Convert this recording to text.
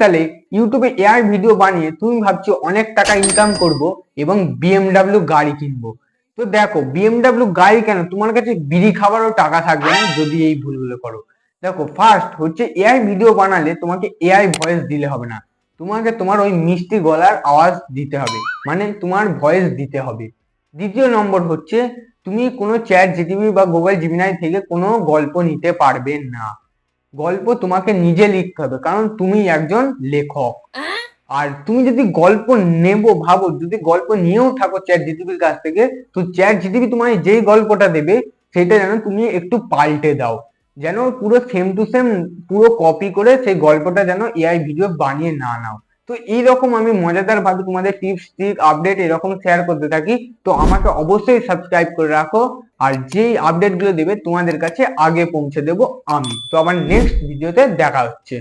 সালে ইউটিউবে AI video বানিয়ে তুমি ভাবছো অনেক টাকা ইনকাম করব এবং বিএমডাব্লিউ গাড়ি কিনবো। তো দেখো, বিএমডাব্লিউ গাড়ি কেন, তোমার কাছে বিড়ি খাবারও টাকা থাকবে না যদি এই ভুলগুলো করো। দেখো, ফার্স্ট হচ্ছে এআই ভিডিও বানালে তোমাকে এআই ভয়েস দিলে হবে না, তোমাকে তোমার ওই মিষ্টি গলার আওয়াজ দিতে হবে, মানে তোমার ভয়েস দিতে হবে। দ্বিতীয় নম্বর হচ্ছে তুমি কোনো চ্যাট জিটিভি বা গুগল জিমিনাই থেকে কোনো গল্প নিতে পারবে না। গল্প তোমাকে নিজে লিখতে হবে, কারণ তুমি একজন লেখক। আর তুমি যদি গল্প ভাবো, যদি গল্প নিয়েও থাকো চ্যাট জিটিভির কাছ থেকে, তো চ্যাট জিটিভি তোমায় যেই গল্পটা দেবে সেটা যেন তুমি একটু পাল্টে দাও, যেন পুরো সেম টু সেম পুরো কপি করে সেই গল্পটা যেন এআই ভিডিও বানিয়ে না নাও। তো এইরকম আমি মজাদার ভাবে তোমাদের টিপস ট্রিক আপডেট এরকম শেয়ার করতে থাকি। তো আমাকে অবশ্যই সাবস্ক্রাইব করে রাখো, আর যেই আপডেট গুলো দেবে তোমাদের কাছে আগে পৌঁছে দেবো আমি। তো আবার নেক্সট ভিডিওতে দেখা হচ্ছে।